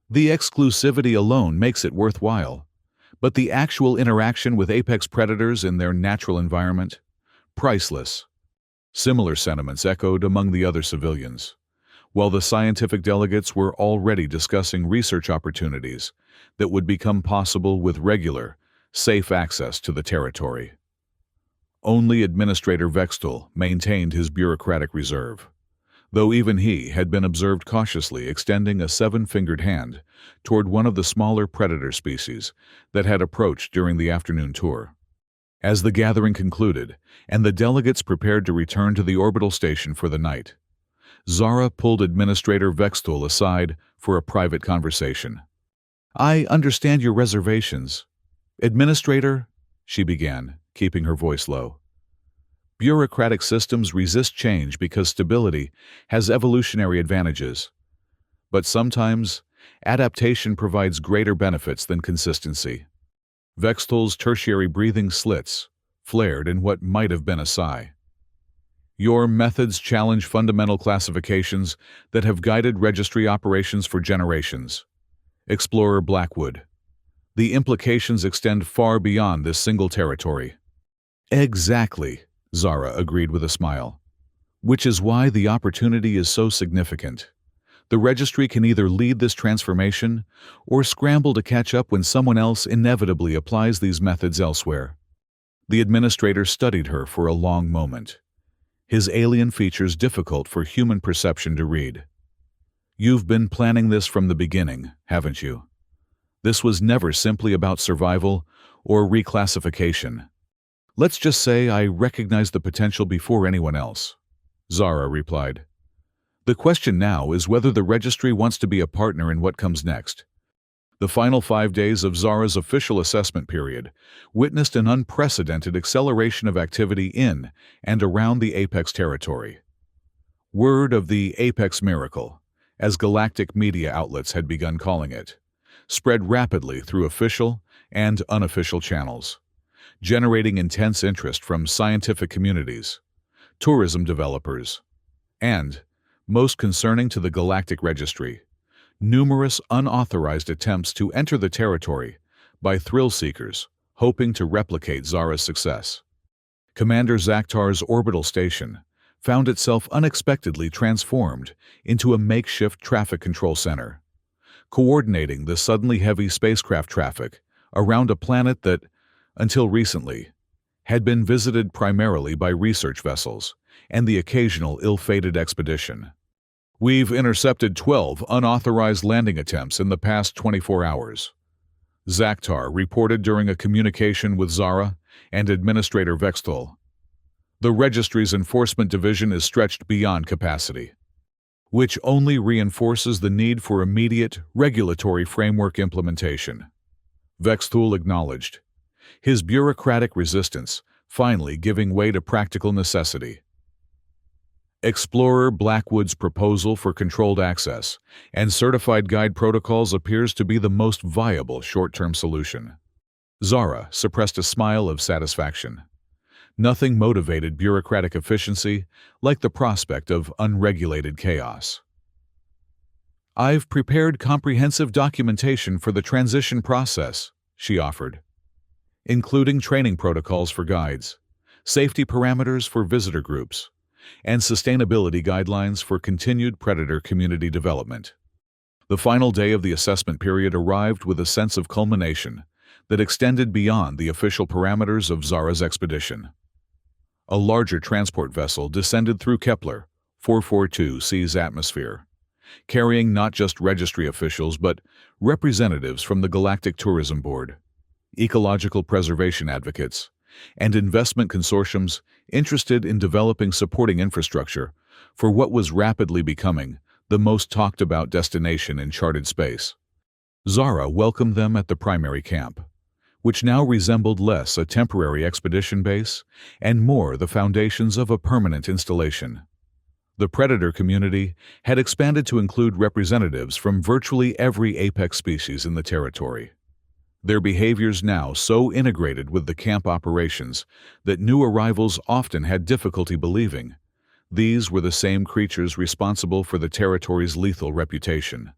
The exclusivity alone makes it worthwhile, but the actual interaction with apex predators in their natural environment, priceless. Similar sentiments echoed among the other civilians, while the scientific delegates were already discussing research opportunities that would become possible with regular, safe access to the territory. Only Administrator Vextel maintained his bureaucratic reserve, though even he had been observed cautiously extending a seven-fingered hand toward one of the smaller predator species that had approached during the afternoon tour. As the gathering concluded, and the delegates prepared to return to the orbital station for the night, Zara pulled Administrator Vextul aside for a private conversation. "I understand your reservations. Administrator," she began, keeping her voice low. "Bureaucratic systems resist change because stability has evolutionary advantages. But sometimes, adaptation provides greater benefits than consistency." Vextul's tertiary breathing slits flared in what might have been a sigh. "Your methods challenge fundamental classifications that have guided registry operations for generations. Explorer Blackwood. The implications extend far beyond this single territory." "Exactly," Zara agreed with a smile. "Which is why the opportunity is so significant. The registry can either lead this transformation or scramble to catch up when someone else inevitably applies these methods elsewhere." The administrator studied her for a long moment, his alien features difficult for human perception to read. "You've been planning this from the beginning, haven't you? This was never simply about survival or reclassification." "Let's just say I recognized the potential before anyone else," Zara replied. "The question now is whether the registry wants to be a partner in what comes next." The final 5 days of Zara's official assessment period witnessed an unprecedented acceleration of activity in and around the Apex territory. Word of the Apex Miracle, as galactic media outlets had begun calling it, spread rapidly through official and unofficial channels, generating intense interest from scientific communities, tourism developers, and, most concerning to the Galactic Registry, numerous unauthorized attempts to enter the territory by thrill-seekers hoping to replicate Zara's success. Commander Zakhtar's orbital station found itself unexpectedly transformed into a makeshift traffic control center, coordinating the suddenly heavy spacecraft traffic around a planet that, until recently, had been visited primarily by research vessels and the occasional ill-fated expedition. "We've intercepted 12 unauthorized landing attempts in the past 24 hours, Zakhtar reported during a communication with Zara and Administrator Vextul. "The Registry's Enforcement Division is stretched beyond capacity, which only reinforces the need for immediate regulatory framework implementation," Vextul acknowledged, his bureaucratic resistance finally giving way to practical necessity. Explorer Blackwood's proposal for controlled access and certified guide protocols appears to be the most viable short-term solution. Zara suppressed a smile of satisfaction. Nothing motivated bureaucratic efficiency like the prospect of unregulated chaos. "I've prepared comprehensive documentation for the transition process," she offered, "including training protocols for guides, safety parameters for visitor groups, and sustainability guidelines for continued predator community development." The final day of the assessment period arrived with a sense of culmination that extended beyond the official parameters of Zara's expedition. A larger transport vessel descended through Kepler 442c's atmosphere, carrying not just registry officials but representatives from the Galactic Tourism Board, ecological preservation advocates, and investment consortiums interested in developing supporting infrastructure for what was rapidly becoming the most talked-about destination in charted space. Zara welcomed them at the primary camp, which now resembled less a temporary expedition base and more the foundations of a permanent installation. The predator community had expanded to include representatives from virtually every apex species in the territory, their behaviors now so integrated with the camp operations that new arrivals often had difficulty believing these were the same creatures responsible for the territory's lethal reputation.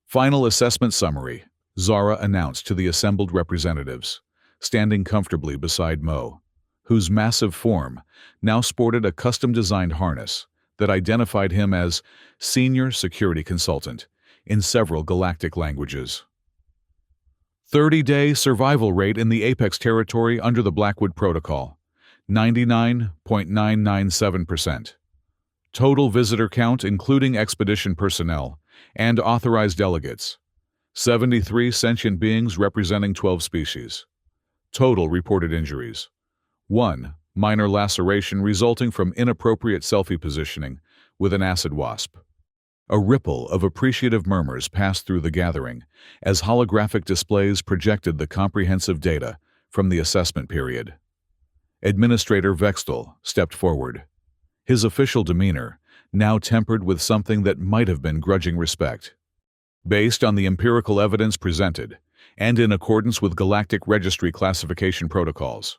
Final assessment summary, Zara announced to the assembled representatives, standing comfortably beside Mo, whose massive form now sported a custom-designed harness that identified him as Senior Security Consultant in several galactic languages. 30-day survival rate in the Apex territory under the Blackwood Protocol, 99.997%. Total visitor count including expedition personnel and authorized delegates, 73 sentient beings representing 12 species. Total reported injuries: 1. Minor laceration resulting from inappropriate selfie positioning with an acid wasp. A ripple of appreciative murmurs passed through the gathering as holographic displays projected the comprehensive data from the assessment period. Administrator Vextel stepped forward, his official demeanor now tempered with something that might have been grudging respect. Based on the empirical evidence presented, and in accordance with Galactic Registry classification protocols,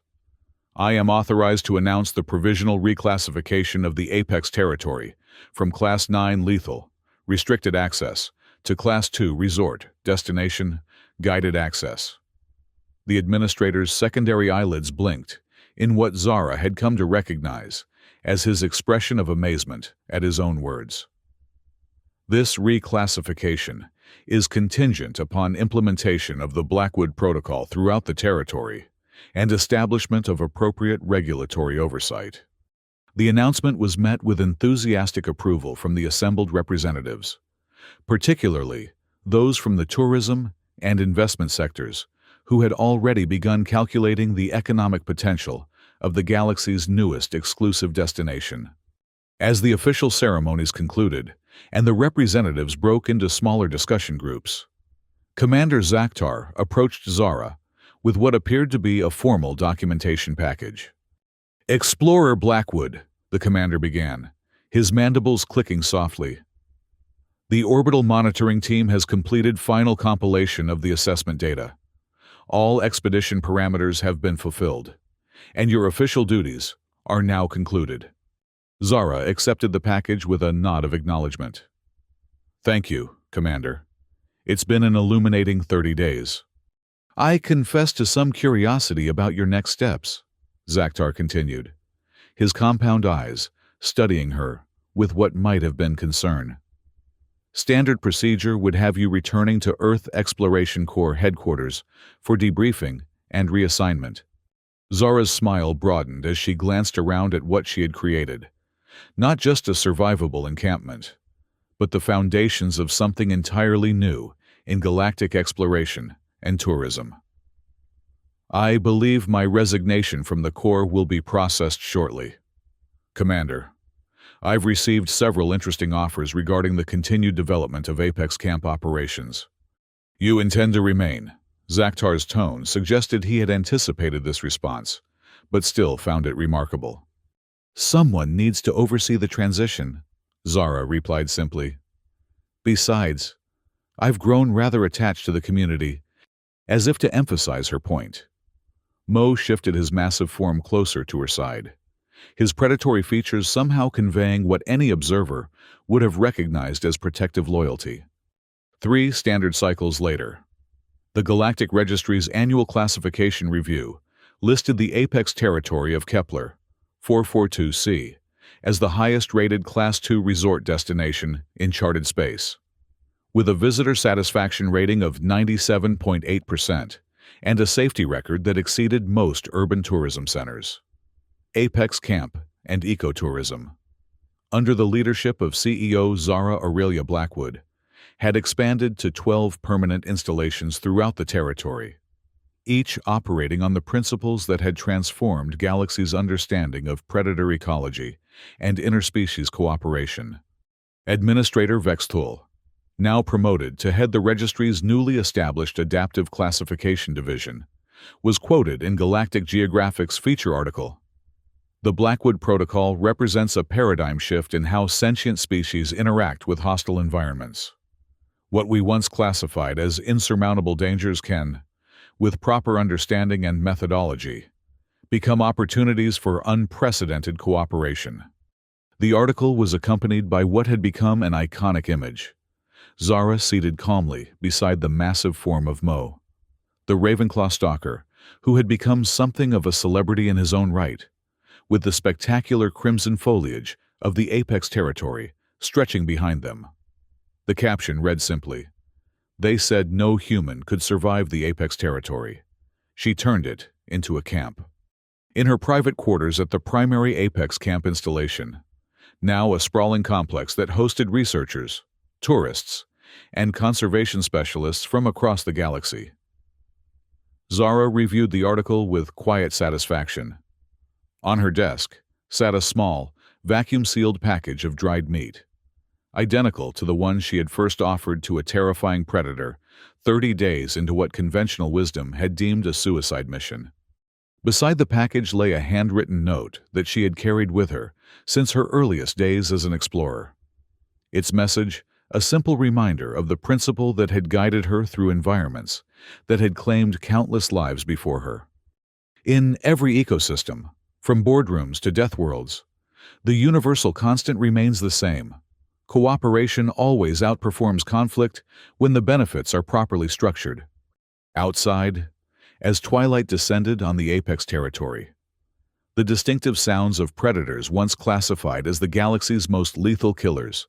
I am authorized to announce the provisional reclassification of the Apex territory from Class 9 Lethal, Restricted Access, to Class 2 Resort, Destination, Guided Access. The administrator's secondary eyelids blinked in what Zara had come to recognize as his expression of amazement at his own words. This reclassification is contingent upon implementation of the Blackwood Protocol throughout the territory and establishment of appropriate regulatory oversight. The announcement was met with enthusiastic approval from the assembled representatives, particularly those from the tourism and investment sectors who had already begun calculating the economic potential of the galaxy's newest exclusive destination. As the official ceremonies concluded and the representatives broke into smaller discussion groups, Commander Zakhtar approached Zara with what appeared to be a formal documentation package. "Explorer Blackwood," the commander began, his mandibles clicking softly. "The orbital monitoring team has completed final compilation of the assessment data. All expedition parameters have been fulfilled, and your official duties are now concluded." Zara accepted the package with a nod of acknowledgement. "Thank you, Commander. It's been an illuminating 30 days. I confess to some curiosity about your next steps," Zakhtar continued, his compound eyes studying her with what might have been concern. "Standard procedure would have you returning to Earth Exploration Corps headquarters for debriefing and reassignment." Zara's smile broadened as she glanced around at what she had created. Not just a survivable encampment, but the foundations of something entirely new in galactic exploration and tourism. "I believe my resignation from the Corps will be processed shortly. Commander, I've received several interesting offers regarding the continued development of Apex Camp operations." "You intend to remain?" Zakhtar's tone suggested he had anticipated this response, but still found it remarkable. "Someone needs to oversee the transition," Zara replied simply. "Besides, I've grown rather attached to the community," as if to emphasize her point. Mo shifted his massive form closer to her side, his predatory features somehow conveying what any observer would have recognized as protective loyalty. 3 standard cycles later, the Galactic Registry's annual classification review listed the Apex territory of Kepler 442c as the highest-rated Class 2 resort destination in charted space. With a visitor satisfaction rating of 97.8% and a safety record that exceeded most urban tourism centers. Apex Camp and Ecotourism, under the leadership of CEO Zara Aurelia Blackwood, had expanded to 12 permanent installations throughout the territory, each operating on the principles that had transformed Galaxy's understanding of predator ecology and interspecies cooperation. Administrator Vextul, now promoted to head the registry's newly established Adaptive Classification Division, was quoted in Galactic Geographic's feature article. "The Blackwood Protocol represents a paradigm shift in how sentient species interact with hostile environments. What we once classified as insurmountable dangers can, with proper understanding and methodology, become opportunities for unprecedented cooperation." The article was accompanied by what had become an iconic image: Zara seated calmly beside the massive form of Mo, the Ravenclaw stalker, who had become something of a celebrity in his own right, with the spectacular crimson foliage of the Apex territory stretching behind them. The caption read simply, "They said no human could survive the Apex territory. She turned it into a camp." In her private quarters at the primary Apex camp installation, now a sprawling complex that hosted researchers, tourists, and conservation specialists from across the galaxy, Zara reviewed the article with quiet satisfaction. On her desk sat a small, vacuum-sealed package of dried meat, identical to the one she had first offered to a terrifying predator 30 days into what conventional wisdom had deemed a suicide mission. Beside the package lay a handwritten note that she had carried with her since her earliest days as an explorer. Its message, a simple reminder of the principle that had guided her through environments that had claimed countless lives before her. In every ecosystem, from boardrooms to death worlds, the universal constant remains the same. Cooperation always outperforms conflict when the benefits are properly structured. Outside, as twilight descended on the apex territory, the distinctive sounds of predators once classified as the galaxy's most lethal killers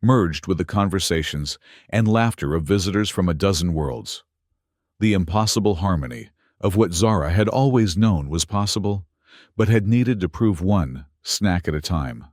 merged with the conversations and laughter of visitors from a dozen worlds. The impossible harmony of what Zara had always known was possible, but had needed to prove one snack at a time.